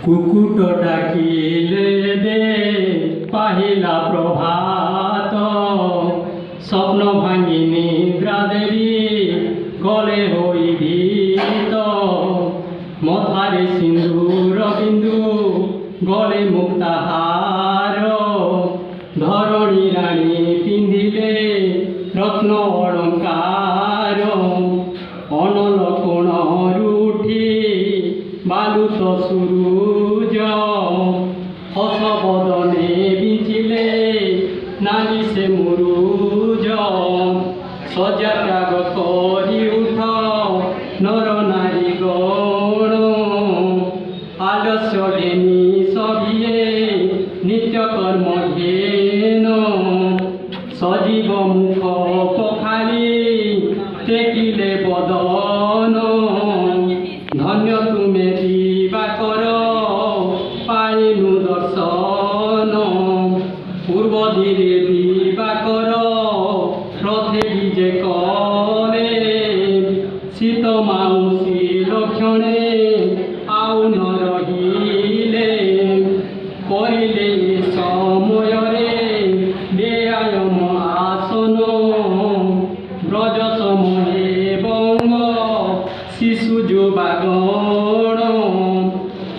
কুকুট ডাকিলে দে পাহিলা প্রভাত, স্বপ্ন ভাঙি নিদ্রা দেবী গলে হই ভীত। মথারে সিন্দুর বিন্দু গলে মুক্তাহার, ধরণী রানী পিন্ধিলে রত্ন অলঙ্কার। অনল কোণ রুঠি বালুত সুরুজ, হস বদনে বিচিলে নালি সে মুরুজ। সজ্জা ত্যাগ করি উঠ নর নারী গণ, আলস্য ঘেনি সভিয়ে নিত্য কর্ম ঘেন। সজীব মুখ পখালি টেকিলে বদন, ধন্য তুমে দিবাকর পাইনু দর্শন। পূর্ব ধীরে দিবাকর রথে বিজে কলে, শীত মাউসী লক্ষণে আউ ন রহিলে। করিলে সমୟରେ বেয়ায়ম আসন, ব্রজ সময়ে বঙ্গ শিশু যুবাগণ।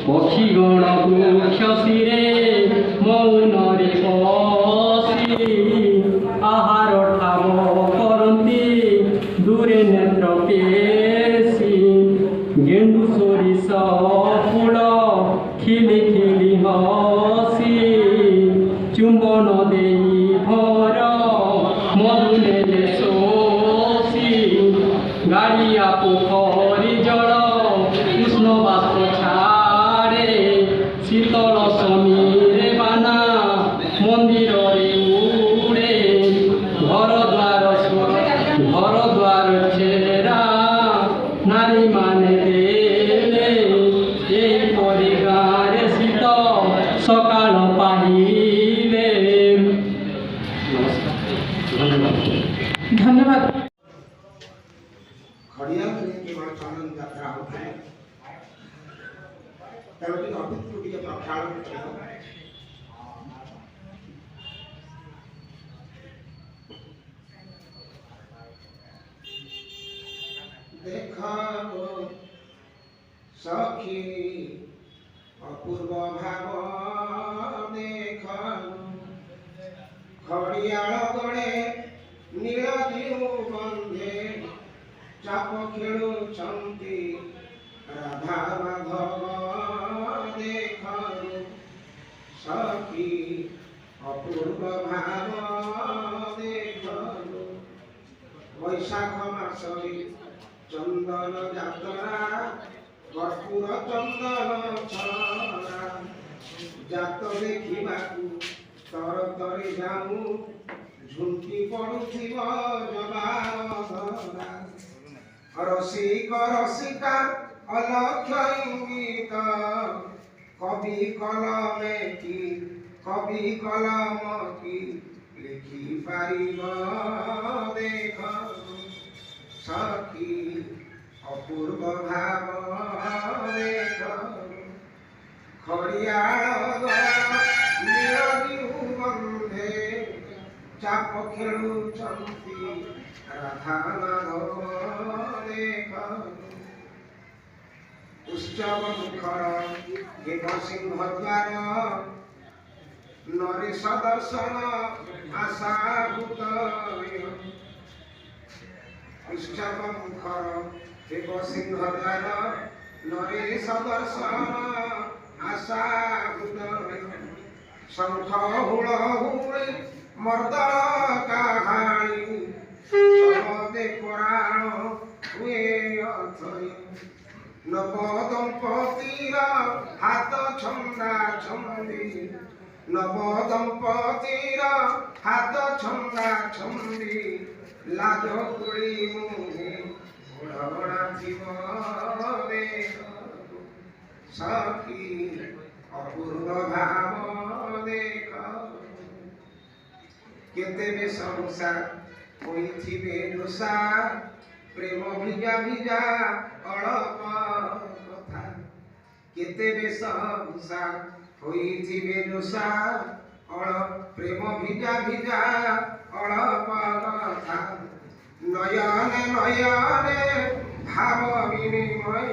পক্ষীগণ বৃক্ষ শিরে মৌନରେ বসি, আহার ঠাব କରନ୍ତି দূরে নেত্র পেশি। গেଣ୍ଡୁ ସୋରିଷ ଫୁଲ ଖିଲି ଖିଲି ହସି, ଚୁମ୍ବନ ଦେଇ ଭର ମଧୁ ନେଲେ ଶୋଷି। ଗାଡ଼ିଆ ପୋଖରୀ ଜଳ କୃଷ୍ଣ ବାଷ୍ପ ଛାଡ଼େ, ଶୀତଳ ସମୀରେ ବାନା ମନ୍ଦିରରେ ଉଡ଼େ। ଘର ଦ୍ୱାର ଛେରା ନାରୀମାନେ ଦେଲେ, ଏହିପରି ଗାଁରେ ଶୀତ ସକାଳ ପାହିଲେ। धन्यवाद। खड़िया केवल चंदन यात्रा होते हैं, तेणुकि अभित्रु टी प्रक्षालन देखो सखी अपूर्व भाव देखो। खड़ियाल गड़े नील जीव बंधे, चाप खेलुंती राधा माधव देखो। सखी अपूर्व भाव देखो। वैशाख मासरे चंदन जातरा, कर्पूर चंदन छरा। जात देखिबाकू तर तरे जाऊँ, झुंकी पड़ुथिब जबाधरा। रसिक रसिका अलक्ष्य इंगित, कवि कलमे की कवि कलम की लिखि पारिब देख। सखी अपूर्व भाव देख। खड़ियाल नील जीव बंधे, चाप खेलुंती राधा माधव देख। उत्सव मुखर देव सिंह द्वार, नरेश दर्शन आशा भूतय। उत्सव मुखर देव सिंह द्वार, नरेश दर्शन आशा भूतय। शंख हुलहुली मर्दन काहाणी, समदे पुराण हुए अथई। नव दंपतिर हाथ छंदा छंदी, नव दंपतिर हाथ छंदा छंदी। लाज कुड़ी मुहे ओढ़ना थिब देख। सखी अपूर्व भाव देख। केते बेशंसा होइथिबे दोषा, प्रेम भिजा भिजा अड़प দেবে সংসার হইথিবে দোষা অল প্রেম ভিজা ভিজা অଳପ কথা নয়নে নয়নে ভাব বিনিময়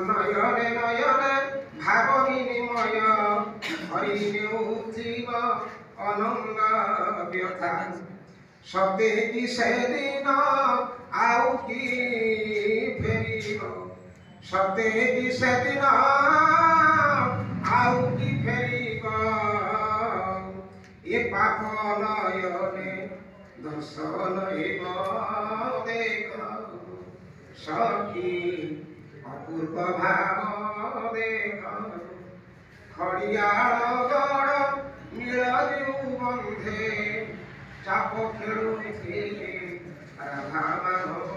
নয়নে নয়নে ভাব বিনিময় হরি নেউথিব অনঙ্গ ব্যথা সতে কি সেদিন আউ কি ফেরিব সতে কি সেদিন আউ কি ফেরিব এ পাপ নয়নে দর্শন হেব দেখ সখী অপূর্ব ভাব দেখ খড়িয়াଳ ଗଡ଼ ନୀଳ ଯେଉଁ ବନ୍ଧେ ଚାପ ଖେଳୁଥିଲେ ରାଧା ମାନବ